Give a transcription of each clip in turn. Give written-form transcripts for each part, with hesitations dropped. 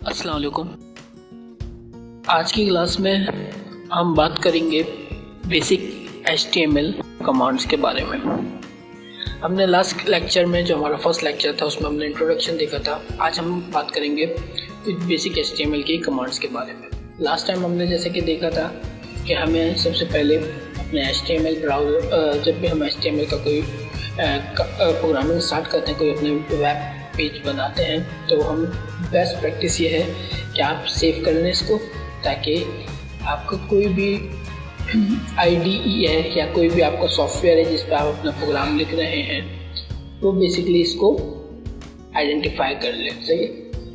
अस्सलाम वालेकुम। आज की क्लास में हम बात करेंगे बेसिक HTML कमांड्स के बारे में। हमने लास्ट लेक्चर में जो हमारा फर्स्ट लेक्चर था उसमें हमने इंट्रोडक्शन देखा था। आज हम बात करेंगे कुछ बेसिक HTML की कमांड्स के बारे में। लास्ट टाइम हमने जैसे कि देखा था कि हमें सबसे पहले अपने HTML ब्राउज़र जब भी हम HTML का कोई प्रोग्रामिंग स्टार्ट करते हैं, कोई अपने वेब पेज बनाते हैं, तो हम बेस्ट प्रैक्टिस ये है कि आप सेव कर लें इसको, ताकि आपको कोई भी IDE है या कोई भी आपका सॉफ्टवेयर है जिस पर आप अपना प्रोग्राम लिख रहे हैं तो बेसिकली इसको आइडेंटिफाई कर लें। सही है।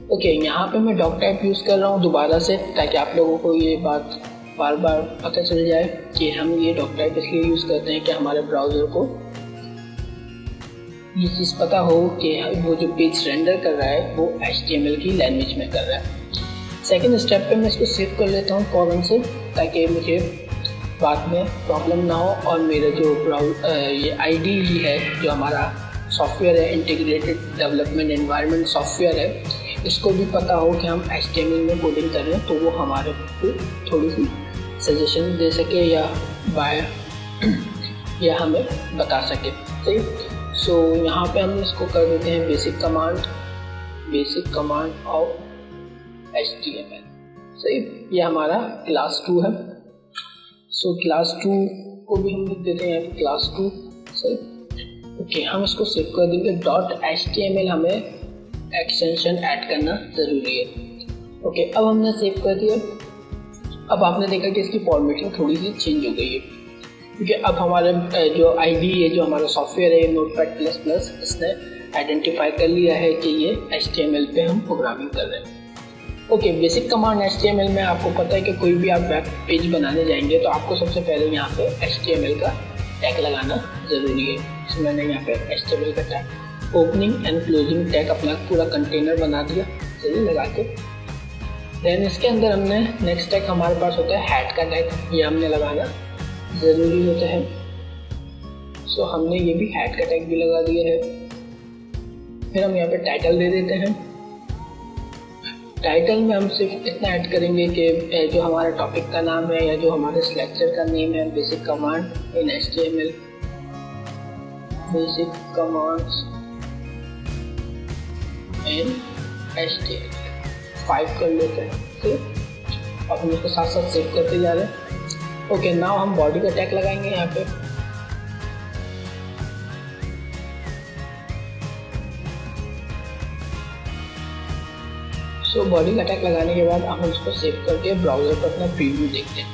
ओके, यहाँ पे मैं डॉक टाइप यूज़ कर रहा हूँ दोबारा से, ताकि आप लोगों को ये बात बार बार पता चल जाए कि हम ये डॉक टाइप इसलिए यूज़ करते हैं कि हमारे ब्राउज़र को ये चीज़ पता हो कि वो जो पेज रेंडर कर रहा है वो HTML की लैंग्वेज में कर रहा है। सेकंड स्टेप पे मैं इसको सेव कर लेता हूँ फौरन से, ताकि मुझे बाद में प्रॉब्लम ना हो और मेरा जो ये IDE है, जो हमारा सॉफ्टवेयर है, इंटीग्रेटेड डेवलपमेंट एनवायरनमेंट सॉफ्टवेयर है, इसको भी पता हो कि हम HTML में कोडिंग कर रहे हैं, तो वो हमारे को थोड़ी सी सजेशन दे सके या हमें बता सके। सही। सो यहाँ पे हम इसको कर देते हैं बेसिक कमांड ऑफ HTML। सही। ये हमारा क्लास 2 है। सो क्लास 2 को भी हम लिख देते हैं क्लास 2। सही। ओके, हम इसको सेव कर देंगे। .html हमें एक्सटेंशन ऐड करना ज़रूरी है। ओके, अब हमने सेव कर दिया। अब आपने देखा कि इसकी फॉर्मेटिंग थोड़ी सी चेंज हो गई है, क्योंकि अब हमारे जो IDE है, जो हमारा सॉफ्टवेयर है Notepad++, इसने आइडेंटिफाई कर लिया है कि ये HTML पे हम प्रोग्रामिंग कर रहे हैं। ओके, बेसिक कमांड HTML में आपको पता है कि कोई भी आप वेब पेज बनाने जाएंगे तो आपको सबसे पहले यहाँ पे HTML का टैग लगाना ज़रूरी है। तो मैंने यहाँ पे HTML का tag, opening and closing tag अपना पूरा कंटेनर बना दिया। चलिए लगा के देन इसके अंदर हमने नेक्स्ट टैग हमारे पास होता है हेड का टैग, ये हमने लगाना ज़रूरी होता है। सो हमने ये भी हेड का टैग भी लगा दिया है। फिर हम यहाँ पे टाइटल दे देते हैं। टाइटल में हम सिर्फ इतना ऐड करेंगे कि जो हमारा टॉपिक का नाम है या जो हमारे इस लेक्चर का नेम है, basic command in HTML, basic commands in HTML 5 कर लेते हैं। ठीक, अब हम इसको साथ साथ सेव करते जा रहे हैं। ओके, नाउ हम बॉडी का टैग लगाएंगे यहाँ पे। सो बॉडी का टैग लगाने के बाद हम इसको सेव करके ब्राउज़र पर अपना प्रीव्यू देखते हैं।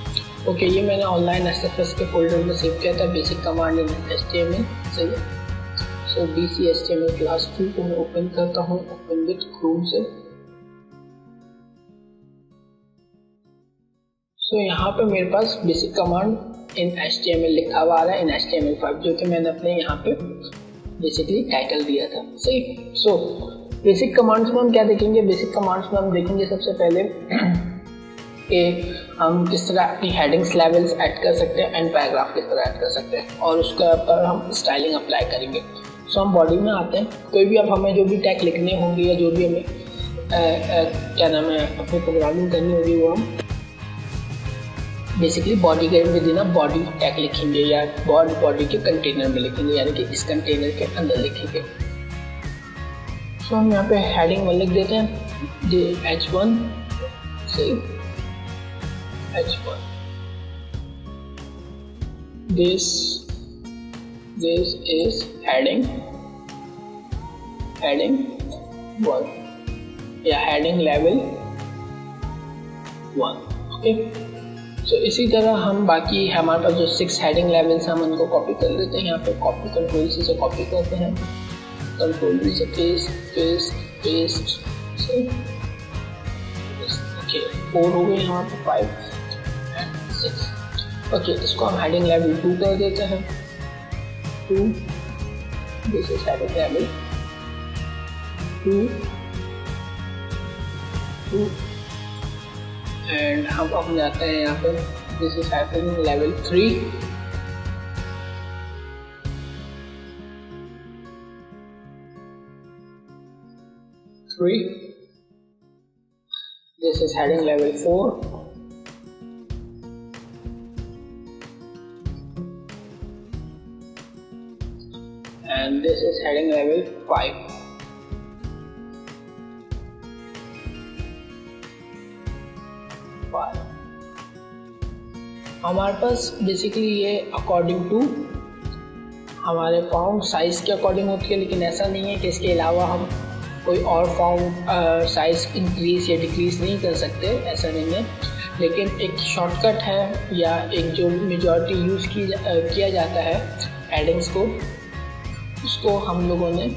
ओके, ये मैंने ऑनलाइन SFS के फोल्डर में सेव किया था, बेसिक कमांड इन HTML। सही है। सो BC HTML क्लास 2 को मैं ओपन करता हूँ, ओपन विद क्रोम से। सो यहाँ पे मेरे पास बेसिक कमांड इन HTML लिखा हुआ आ रहा है, इन HTML5, जो कि मैंने अपने यहाँ पे बेसिकली टाइटल दिया था। सही। सो बेसिक कमांड्स में हम क्या देखेंगे? बेसिक कमांड्स में हम देखेंगे सबसे पहले कि हम किस तरह अपनी हेडिंग्स लेवल्स ऐड कर सकते हैं, एंड पैराग्राफ किस तरह ऐड कर सकते हैं, और उसके ऊपर हम स्टाइलिंग अप्लाई करेंगे। सो हम बॉडी में आते हैं। कोई भी अब हमें जो भी टैग लिखने होंगे या जो भी हमें क्या नाम है अपनी प्रोग्रामिंग करनी होगी, वो हम बेसिकली बॉडी के विद इन बॉडी टैग लिखेंगे या बॉडी के कंटेनर में लिखेंगे, यानी कि इस कंटेनर के अंदर लिखेंगे। सो हम यहाँ पे हेडिंग 1 लिख देते हैं, H1। सही। H1 this is heading 1 या heading level 1। ओके, सो इसी तरह हम बाकी हमारे पास जो 6 हेडिंग लेवल्स हैं हम उनको कॉपी कर लेते हैं। यहाँ पे कॉपी कंट्रोल से कॉपी करते हैं, कंट्रोल भी से पेस्ट। ओके, 4 हो गए यहाँ पे, 5 एंड 6। ओके, इसको हम हेडिंग लेवल 2 कर देते हैं। 2 this is heading level 2 and हम अब जाते हैं यहाँ पे, this is heading level 3। this is heading level 4, and this is heading level 5. हमारे पास बेसिकली ये अकॉर्डिंग टू हमारे फॉन्ट साइज़ के अकॉर्डिंग होती है, लेकिन ऐसा नहीं है कि इसके अलावा हम कोई और फॉन्ट साइज़ इंक्रीज़ या डिक्रीज़ नहीं कर सकते, ऐसा नहीं है। लेकिन एक शॉर्टकट है या एक जो मेजॉरिटी यूज़ किया जाता है हेडिंग्स को, उसको हम लोगों ने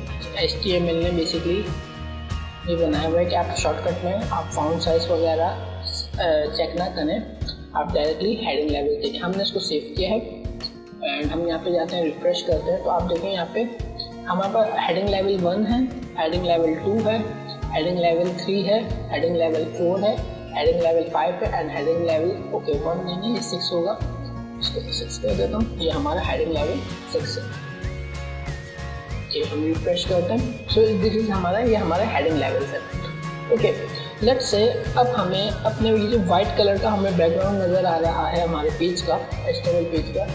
HTML ने बेसिकली ये बनाया हुआ है कि आप शॉर्टकट में आप फॉन्ट साइज़ वगैरह चेक ना करें, आप डायरेक्टली हेडिंग लेवल देखें। हमने इसको सेव किया है एंड हम यहाँ पे जाते हैं, रिफ्रेश करते हैं, तो आप देखें यहाँ पे हमारे पास हेडिंग लेवल 1 है, हेडिंग लेवल 2 है, हेडिंग लेवल 3 है, हेडिंग लेवल 4 है, हेडिंग लेवल 5 है एंड हेडिंग लेवल 1 नहीं है, ये 6 होगा, इसको 6 कर देता हूँ, ये हमारा हेडिंग लेवल 6 है। ओके, हम रिफ्रेश करते हैं, सो दिस इज हमारा, ये हमारा हेडिंग लेवल है। ओके, लेट्स से अब हमें अपने ये जो वाइट कलर का हमें बैकग्राउंड नज़र आ रहा है हमारे पेज का, HTML पेज का,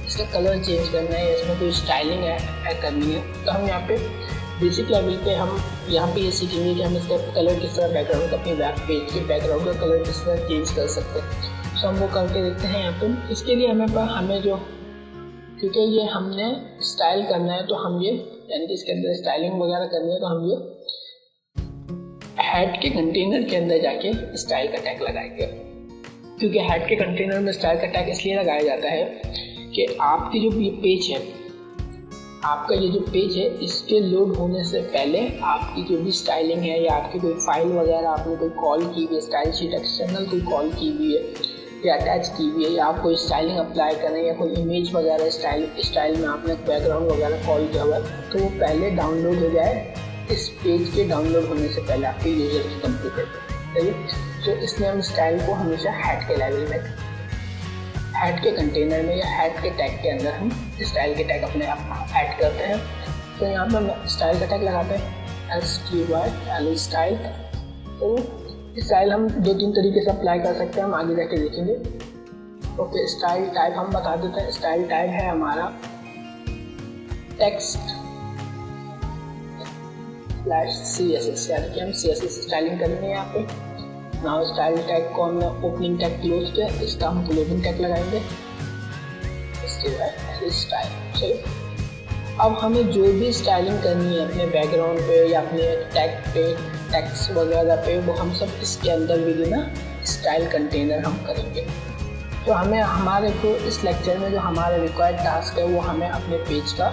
इसका कलर चेंज करना है, इसमें कोई स्टाइलिंग ऐड करनी है, तो हम यहाँ पे बेसिक लेवल पे हम यहाँ पे ये सीखेंगे कि हम इसका कलर किस तरह बैकग्राउंड का, अपने वेब पेज के बैकग्राउंड का कलर किस तरह चेंज कर सकते हैं। सो हम वो करके देखते हैं यहाँ पे। इसके लिए हमें जो, क्योंकि ये हमने स्टाइल करना है, तो हम ये यानी कि इसके अंदर स्टाइलिंग वगैरह करनी है, तो हम ये हेड के कंटेनर के अंदर जाके स्टाइल का टैग लगाएंगे। क्योंकि हेड के कंटेनर में स्टाइल का टैग इसलिए लगाया जाता है कि आपकी जो ये पेज है, आपका ये जो पेज है, इसके लोड होने से पहले आपकी जो भी स्टाइलिंग है या आपकी कोई फाइल वगैरह आपने कोई कॉल की हुई है, स्टाइल शीट एक्सटर्नल कोई कॉल की हुई है या अटैच की हुई है, या आप कोई स्टाइलिंग अप्लाई करें या कोई इमेज वगैरह स्टाइल में आपने बैकग्राउंड वगैरह कॉल किया हुआ है, तो वो पहले डाउनलोड हो जाए इस पेज के डाउनलोड होने से पहले आपके यूजर के कंप्यूटर पर, सही है। तो इसलिए हम स्टाइल को हमेशा हेड के लेवल में, हेड के कंटेनर में या हेड के टैग के अंदर हम स्टाइल के टैग अपने आप ऐड करते हैं। तो यहाँ पर हम स्टाइल का टैग लगाते हैं, STYL स्टाइल। तो स्टाइल हम 2-3 तरीके से अप्लाई कर सकते हैं, हम आगे जाके देखेंगे। ओके, स्टाइल टाइप हम बता देते हैं। स्टाइल टाइप है हमारा टेक्स्ट /CSS, यानी कि हम CSS स्टाइलिंग करेंगे यहाँ पे। नाउ स्टाइल टैग को हमने ओपनिंग टैग क्लोज किया, इसका हम क्लोजिंग टैग लगाएंगे, स्टाइल। चलिए, अब हमें जो भी स्टाइलिंग करनी है अपने बैकग्राउंड पे या अपने टैग पे, टेक्स्ट वगैरह पे, वो हम सब इसके अंदर भी ना स्टाइल कंटेनर हम करेंगे। तो हमें हमारे को इस लेक्चर में जो हमारा रिक्वायर्ड टास्क है, वो हमें अपने पेज का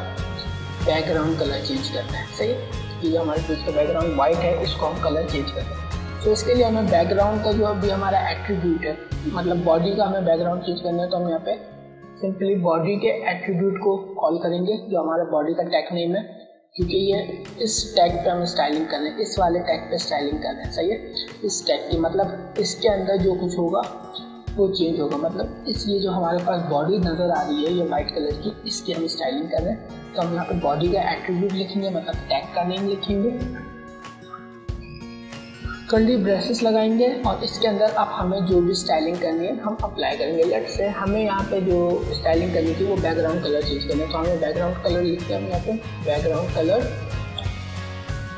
बैकग्राउंड कलर चेंज करना है, सही। कि जो हमारे पेज का बैकग्राउंड वाइट है, उसको हम कलर चेंज करते हैं। तो इसके लिए हमें बैकग्राउंड का जो अभी हमारा एट्रीब्यूट है, मतलब बॉडी का हमें बैकग्राउंड चेंज करना है, तो हम यहाँ पे सिंपली बॉडी के एट्रीब्यूट को कॉल करेंगे, जो हमारा बॉडी का टैग नेम है, क्योंकि ये इस टैग पे हम स्टाइलिंग कर रहे हैं, इस वाले टैग पे स्टाइलिंग कर रहे हैं, सही है। इस टैग की मतलब इसके अंदर जो कुछ होगा वो चेंज होगा, मतलब इस ये जो हमारे पास बॉडी नज़र आ रही है ये वाइट कलर की, इसकी हम स्टाइलिंग कर रहे हैं। तो हम यहाँ पे बॉडी का एट्रीब्यूट लिखेंगे, मतलब टैग का नेम लिखेंगे, कर्ली ब्रेसेस लगाएंगे और इसके अंदर अब हमें जो भी स्टाइलिंग करनी है हम अप्लाई करेंगे। लेट्स से हमें यहाँ पे जो स्टाइलिंग करनी थी वो बैकग्राउंड कलर चेंज करना है, तो हमें बैकग्राउंड कलर लिखते हैं हम यहाँ पे बैकग्राउंड कलर,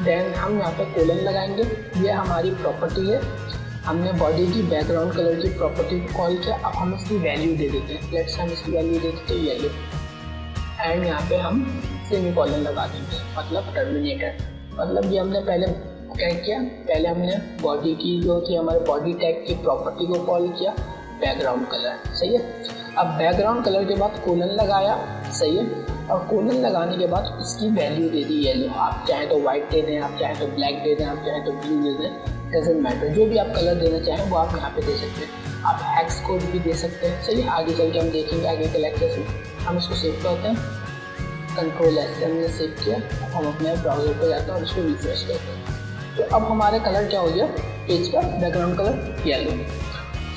देन हम यहाँ पे कोलन लगाएंगे। ये हमारी प्रॉपर्टी है, हमने बॉडी की बैकग्राउंड कलर की प्रॉपर्टी को कॉल किया। अब हम इसकी वैल्यू दे देते हैं, लेट्स हम इसकी वैल्यू दे देते हैं येलो, एंड यहाँ पे हम सेमीकोलन लगा देंगे, मतलब टर्मिनेटर। मतलब ये हमने पहले क्या किया, पहले हमने बॉडी की जो थी हमारे बॉडी टैग की प्रॉपर्टी को कॉल किया बैकग्राउंड कलर, सही है। अब बैकग्राउंड कलर के बाद कोलन लगाया, सही है, और कोलन लगाने के बाद इसकी वैल्यू दे दी येलो। आप चाहे तो वाइट दे दें, आप चाहे तो ब्लैक दे दें, आप चाहे तो ब्लू दे दें, डजेंट मैटर, जो भी आप कलर देना चाहें वो आप यहाँ पे दे सकते हैं। आप हेक्स कोड भी दे सकते हैं, सही है। आगे चल के हम देखेंगे आगे के लेक्चर में। हम इसको सेव करते हैं, Ctrl+S से हमने सेव किया। अब हम अपने ब्राउजर पर जाते हैं और इसको रिफ्रेश करते हैं। तो अब हमारे कलर क्या हो गया, पेज का बैकग्राउंड कलर येलो।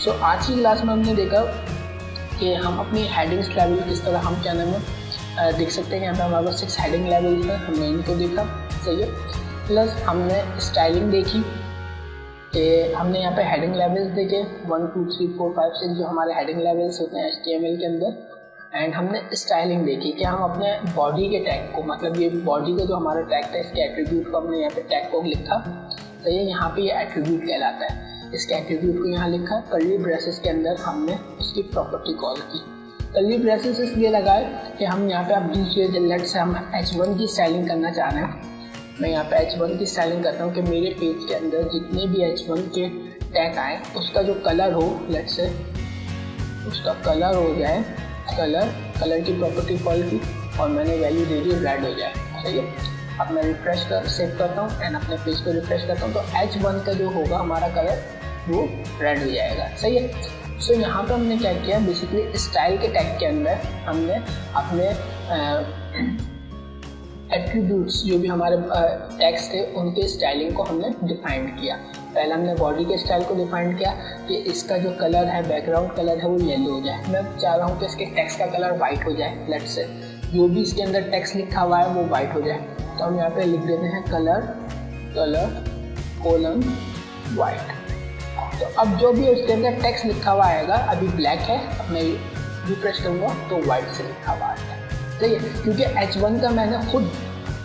सो आज की क्लास में हमने देखा कि हम अपनी हेडिंग्स लेवल किस तरह हम क्या नाम है देख सकते हैं। यहाँ पे हमारे पास 6 हेडिंग लेवल है, हमने इनको देखा, सही है। प्लस हमने स्टाइलिंग देखी कि हमने यहाँ पे हेडिंग लेवल्स देखे 1 2 3 4 5 6 जो हमारे हेडिंग लेवल्स होते हैं HTML के अंदर। एंड हमने स्टाइलिंग देखी कि हम अपने बॉडी के टैग को, मतलब ये बॉडी का जो हमारा टैग था इसके एट्रीब्यूट को हमने यहाँ पे टैग को लिखा, तो ये यहाँ पे ये एट्रीब्यूट कहलाता है। इसके एट्रीब्यूट को यहाँ लिखा, कर्ली ब्रेसेस के अंदर हमने उसकी प्रॉपर्टी कॉल की। कर्ली ब्रेसेस इसलिए लगाए कि हम यहाँ पे अब दूसरे लेट से हम H1 की स्टाइलिंग करना चाह रहे हैं। मैं यहाँ पे H1 की स्टाइलिंग करता हूँ कि मेरे पेज के अंदर जितने भी H1 के टैग आए उसका जो कलर हो, लेट से उसका कलर हो जाए, कलर की प्रॉपर्टी कॉल की और मैंने वैल्यू दे दी रेड हो जाए। सही है। अब मैं रिफ्रेश कर सेव करता हूँ एंड अपने पेज को रिफ्रेश करता हूँ तो H1 का जो होगा हमारा कलर वो रेड हो जाएगा। सही है। सो यहाँ पे हमने क्या किया, बेसिकली स्टाइल के टैग के अंदर हमने अपने एट्रीब्यूट्स जो भी हमारे टैग्स थे उनके स्टाइलिंग को हमने डिफाइन किया। पहले हमने बॉडी के स्टाइल को डिफाइन किया कि इसका जो कलर है, बैकग्राउंड कलर है वो येलो हो जाए। मैं चाह रहा हूँ कि इसके टेक्स्ट का कलर वाइट हो जाए, लेट से जो भी इसके अंदर टेक्स्ट लिखा हुआ है वो वाइट हो जाए। तो हम यहाँ पे लिख देते हैं कलर कोलन वाइट। तो अब जो भी उसके अंदर टेक्स्ट लिखा हुआ आएगा, अभी ब्लैक है, अब मैं रिफ्रेश करूँगा तो वाइट से लिखा हुआ आएगा। सही है, क्योंकि H1 का मैंने खुद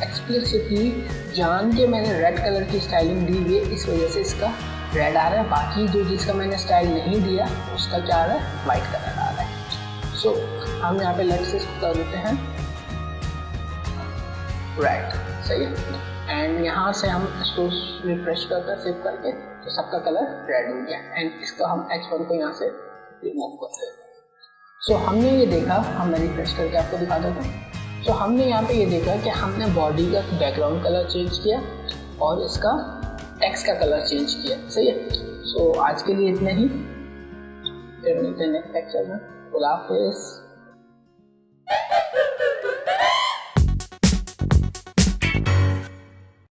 एक्सप्लिसिटली जान के मैंने रेड कलर की स्टाइलिंग दी हुई है, इस वजह से इसका रेड आ रहा है। बाकी जो जिसका मैंने स्टाइल नहीं दिया उसका क्या आ रहा है, वाइट कलर आ रहा है। सो हम यहाँ पे लेट से कर देते हैं रेड। सही है। एंड यहाँ से हम इसको रिफ्रेश करके सेव करके तो सबका कलर रेड हो गया एंड इसका हम H1 को यहाँ से रिमूव करते हैं। सो हमने ये देखा, हम रिफ्रेश करके आपको दिखा देता हूँ। सो हमने यहाँ पे ये देखा कि हमने बॉडी का बैकग्राउंड कलर चेंज किया और इसका टेक्स्ट का कलर चेंज किया। सही है। सो आज के लिए इतना ही, फिर मिलते हैं नेक्स्ट लेक्चर में। खुदा हाफिज़।